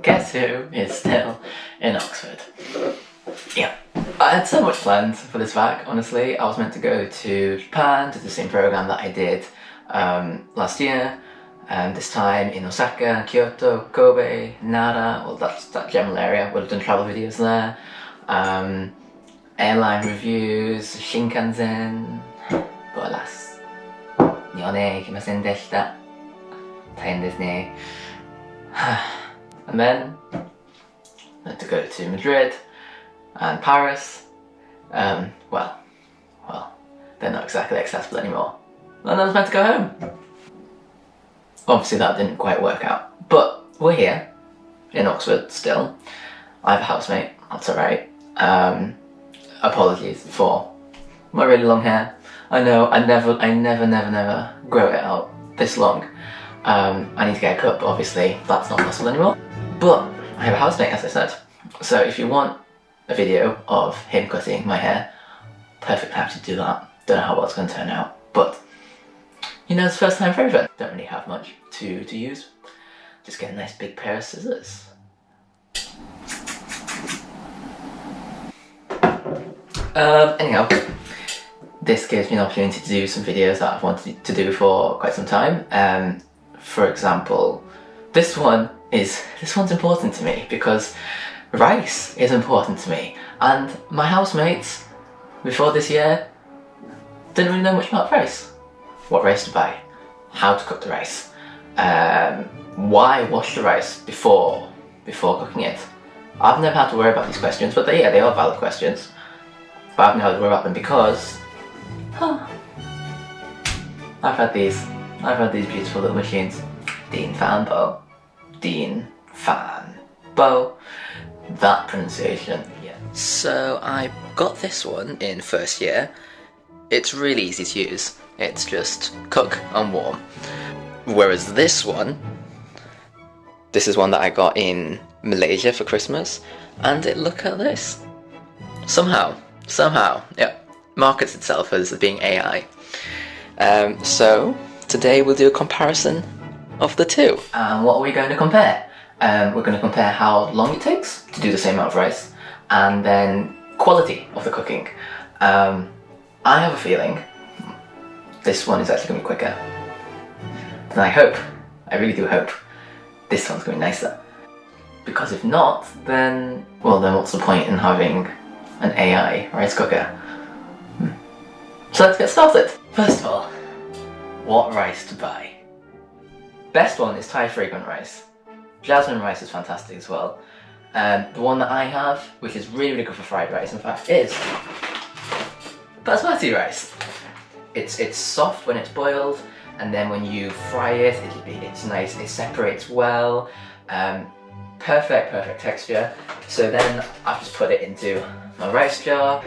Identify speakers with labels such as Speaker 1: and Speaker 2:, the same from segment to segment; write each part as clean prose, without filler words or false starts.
Speaker 1: Guess who is still in Oxford? Yeah, I had so much planned for this vac, honestly. I was meant to go to Japan to do the same program that I did last year, this time in Osaka, Kyoto, Kobe, Nara, well that's that general area. Would have done travel videos there, airline reviews, Shinkansen, but alas, 日本へ行きませんでした。大変ですね。And then I had to go to Madrid and Paris. Well, they're not exactly accessible anymore. And I was meant to go home. Obviously that didn't quite work out, but we're here in Oxford still. I have a housemate, that's alright. Apologies for my really long hair. I know, I never grow it out this long. I need to get a cut, but obviously that's not possible anymore. But I have a housemate, as I said. So if you want a video of him cutting my hair, perfectly happy to do that. Don't know how well it's going to turn out, but you know, it's the first time for everything. Don't really have much to use. Just get a nice big pair of scissors. Anyhow, this gives me an opportunity to do some videos that I've wanted to do for quite some time. For example, this one's important to me because rice is important to me, and my housemates before this year didn't really know much about rice. What rice to buy, how to cook the rice, why wash the rice before cooking it. I've never had to worry about these questions, but they are valid questions. But I've never had to worry about them because I've had these beautiful little machines. Dean Fan Bow. That pronunciation, yeah. So I got this one in first year. It's really easy to use. It's just cook and warm. Whereas this is one that I got in Malaysia for Christmas, and look at this. Somehow, yeah, markets itself as being AI. So today we'll do a comparison of the two. What are we going to compare? We're going to compare how long it takes to do the same amount of rice, and then quality of the cooking. I have a feeling this one is actually going to be quicker. And I really do hope, this one's going to be nicer. Because if not, then what's the point in having an AI rice cooker? So let's get started. First of all, what rice to buy? Best one is Thai fragrant rice. Jasmine rice is fantastic as well. The one that I have, which is really good for fried rice, in fact, is basmati rice. It's soft when it's boiled, and then when you fry it, it's nice. It separates well. Perfect texture. So then I've just put it into my rice jar.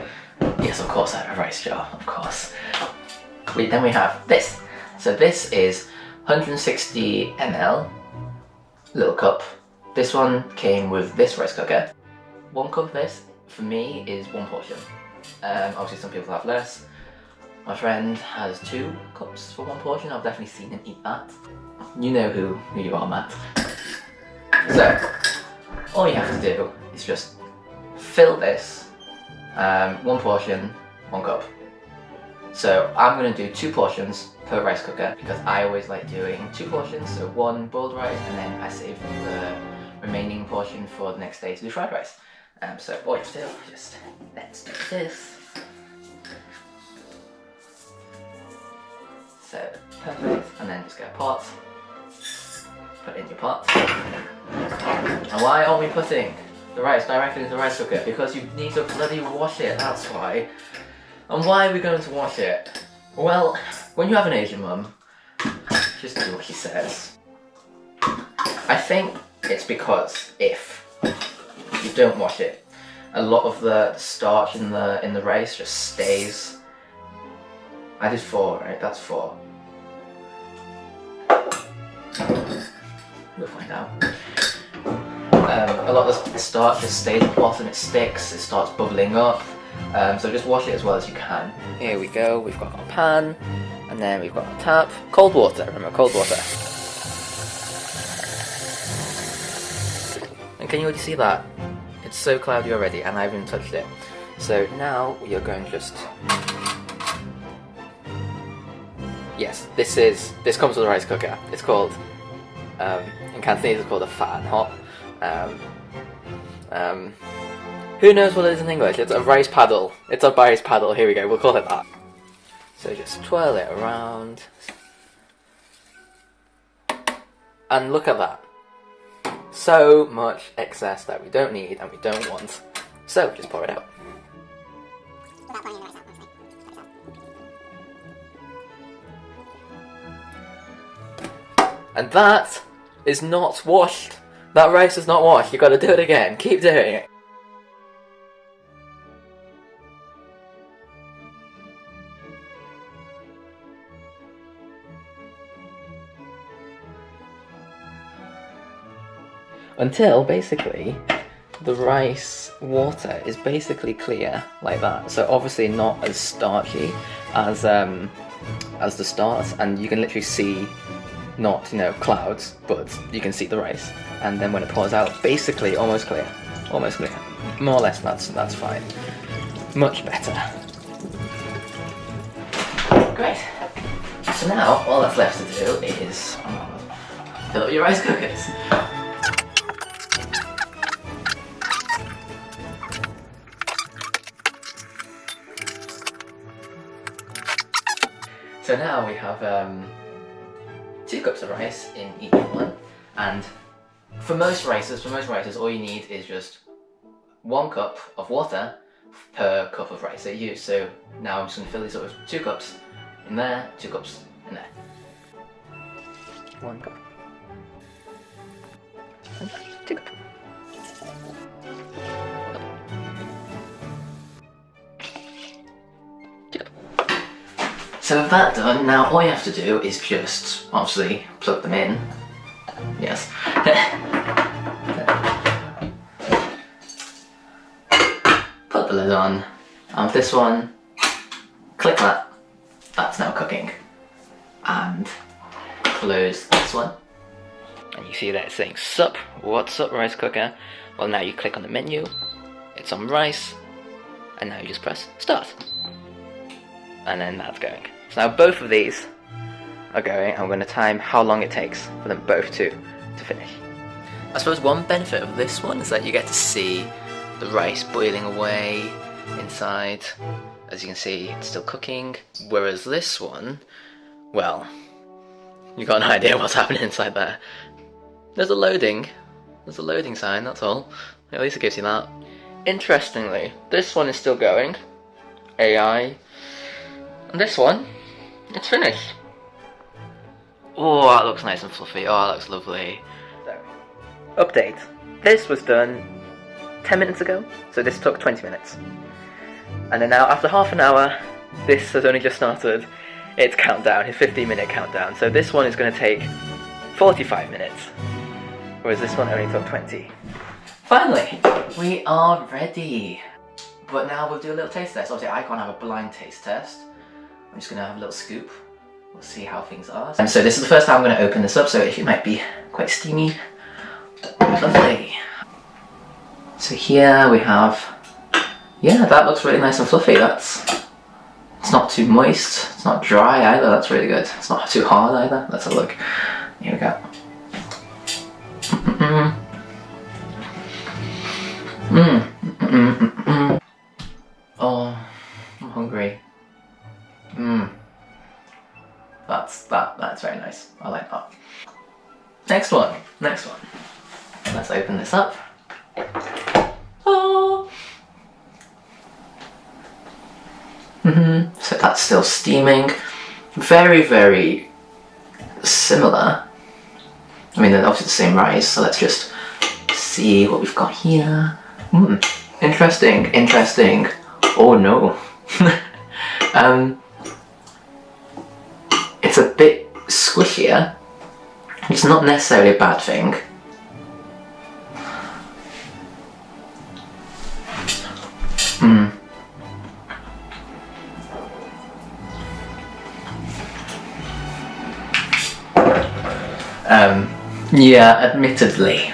Speaker 1: Yes, of course I have a rice jar, of course. Then we have this. So this is 160 ml, little cup. This one came with this rice cooker. 1 cup of this, for me, is 1 portion. Obviously some people have less. My friend has 2 cups for 1 portion. I've definitely seen him eat that. You know who you are, Matt. So, all you have to do is just fill this, 1 portion, 1 cup. So I'm going to do 2 portions per rice cooker because I always like doing 2 portions, so 1 boiled rice, and then I save the remaining portion for the next day to do fried rice. So all you have to do, just let's do this. So perfect, and then just get a pot, put it in your pot. And why aren't we putting the rice directly into the rice cooker? Because you need to bloody wash it, that's why. And why are we going to wash it? Well, when you have an Asian mum, just do what she says. I think it's because if you don't wash it, a lot of the starch in the rice just stays. I did 4, right? That's 4. We'll find out. A lot of the starch just stays at the bottom, it sticks, it starts bubbling up. So just wash it as well as you can. Here we go, we've got our pan, and then we've got a tap. Cold water, remember, cold water. And can you already see that? It's so cloudy already, and I haven't even touched it. So now we are going to just... Yes, this comes with a rice cooker. It's called, in Cantonese it's called a fan hot. Who knows what it is in English? It's a rice paddle. It's a rice paddle, here we go, we'll call it that. So just twirl it around. And look at that. So much excess that we don't need and we don't want. So just pour it out. And that is not washed. That rice is not washed. You've got to do it again. Keep doing it. Until basically the rice water is basically clear like that. So obviously not as starchy as the start, and you can literally see not, you know, clouds, but you can see the rice. And then when it pours out, basically almost clear. Almost clear. More or less that's fine. Much better. Great. So now all that's left to do is fill up your rice cookers. So now we have 2 cups of rice in each one, and for most rices, all you need is just 1 cup of water per cup of rice that you use. So now I'm just going to fill these up with 2 cups in there, 2 cups in there. 1 cup. 2 cups. So with that done, now all you have to do is just, obviously, plug them in. Yes. Put the lid on, and with this one, click that. That's now cooking. And close this one. And you see that it's saying sup, what's up rice cooker? Well, now you click on the menu, it's on rice, and now you just press start. And then that's going. So now both of these are going, and I'm going to time how long it takes for them both to finish. I suppose one benefit of this one is that you get to see the rice boiling away inside. As you can see, it's still cooking. Whereas this one, well, you've got an idea what's happening inside there. There's a loading sign, that's all. At least it gives you that. Interestingly, this one is still going, AI, and this one, it's finished. Oh, that looks nice and fluffy. Oh, that looks lovely. So, update. This was done 10 minutes ago, so this took 20 minutes. And then now, after half an hour, this has only just started its countdown, its 15-minute countdown. So this one is going to take 45 minutes, whereas this one only took 20. Finally, we are ready. But now we'll do a little taste test. Obviously, I can't have a blind taste test. I'm just going to have a little scoop. We'll see how things are. And so this is the first time I'm going to open this up, so it might be quite steamy. Lovely. So here we have, yeah, that looks really nice and fluffy. It's not too moist, it's not dry either, that's really good. It's not too hard either. Let's have a look. Here we go. Oh, I'm hungry. That's very nice. I like that. Next one. Let's open this up. Oh. So that's still steaming. Very, very similar. I mean, they're obviously the same rice, so let's just see what we've got here. Interesting. Oh no. It's a bit squishier. It's not necessarily a bad thing. Yeah, admittedly.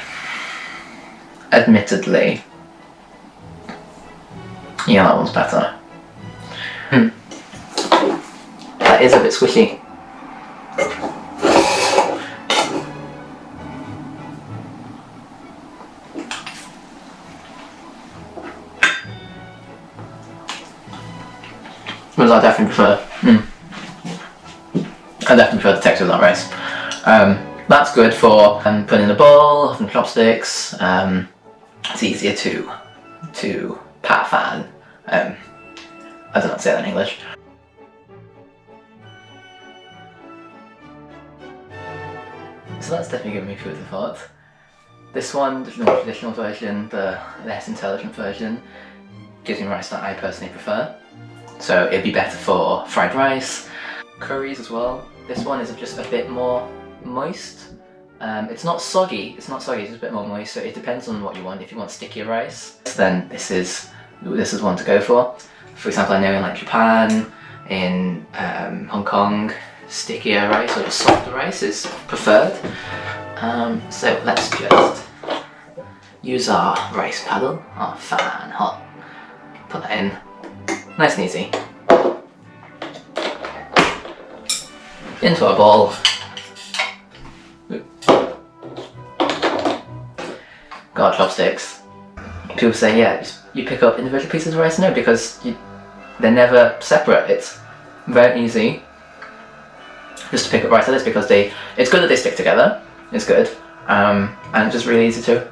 Speaker 1: Yeah, that one's better. That is a bit squishy. Whereas I definitely prefer. I definitely prefer the texture of that rice. That's good for putting in a bowl, often chopsticks. It's easier to pat fan. I don't know how to say that in English. So that's definitely given me food for thought. This one, the more traditional version, the less intelligent version, gives me rice that I personally prefer. So it'd be better for fried rice, curries as well. This one is just a bit more moist. It's not soggy, it's just a bit more moist, so it depends on what you want. If you want stickier rice, then this is one to go for. For example, I know in like Japan, in Hong Kong, stickier rice or just softer rice is preferred. So let's just use our rice paddle, our fan hot, put that in, nice and easy, into our bowl. Got our chopsticks. People say, yeah, you pick up individual pieces of rice. No, because they're never separate. It's very easy just to pick up rice like this because it's good that they stick together. It's good, and it's just really easy to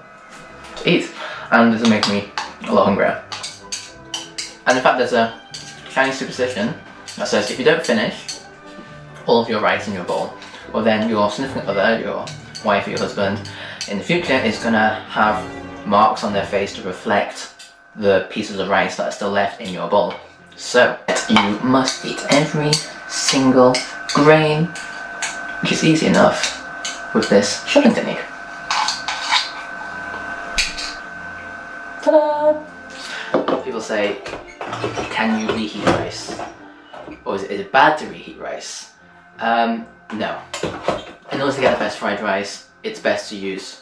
Speaker 1: eat, and it doesn't make me a lot hungrier. And in fact, there's a Chinese superstition that says if you don't finish all of your rice in your bowl, well then your significant other, your wife or your husband, in the future is gonna have marks on their face to reflect the pieces of rice that are still left in your bowl. So you must eat every single grain, which is easy enough with this shoving technique. Ta-da! People say, can you reheat rice? Or is it bad to reheat rice? No. In order to get the best fried rice, it's best to use,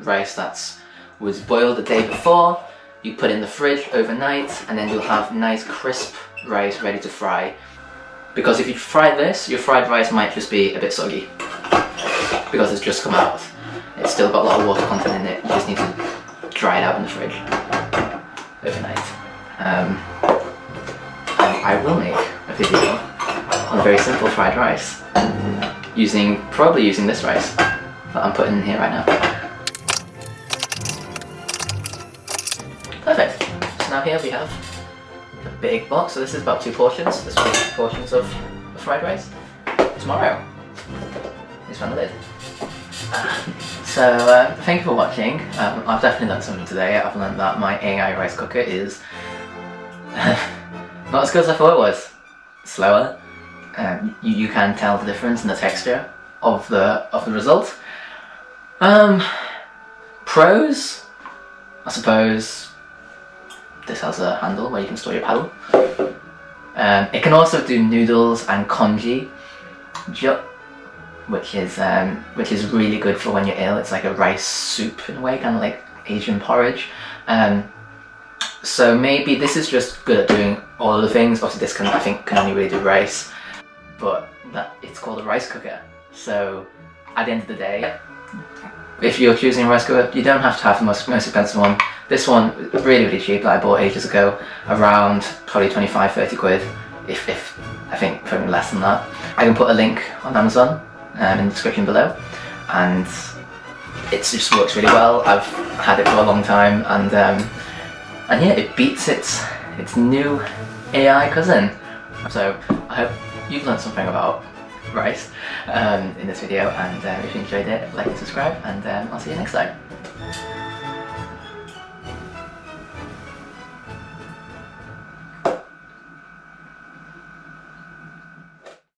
Speaker 1: rice that was boiled the day before. You put in the fridge overnight, and then you'll have nice crisp rice ready to fry. Because if you fry this, your fried rice might just be a bit soggy because it's just come out. It's still got a lot of water content in it. You just need to dry it out in the fridge overnight. I will make a video on a very simple fried rice probably using this rice that I'm putting in here right now. Perfect. So now here we have a big box. So this is about 2 portions. This will be 2 portions of fried rice. Tomorrow. Please find the lid. So thank you for watching. I've definitely learned something today. I've learned that my AI rice cooker is not as good as I thought it was. Slower. You can tell the difference in the texture of the result. Pros, I suppose. This has a handle where you can store your paddle. It can also do noodles and congee, which is really good for when you're ill. It's like a rice soup in a way, kind of like Asian porridge. So maybe this is just good at doing all of the things. Obviously this I think can only really do rice, but it's called a rice cooker. So at the end of the day, if you're choosing a rice cooker, you don't have to have the most expensive one. This one, really cheap, that I bought ages ago, around probably 25-30 quid, if I think probably less than that. I can put a link on Amazon in the description below, and it just works really well. I've had it for a long time, and yeah, it beats its new AI cousin. So I hope you've learned something about rice in this video, and if you enjoyed it, like and subscribe, and I'll see you next time.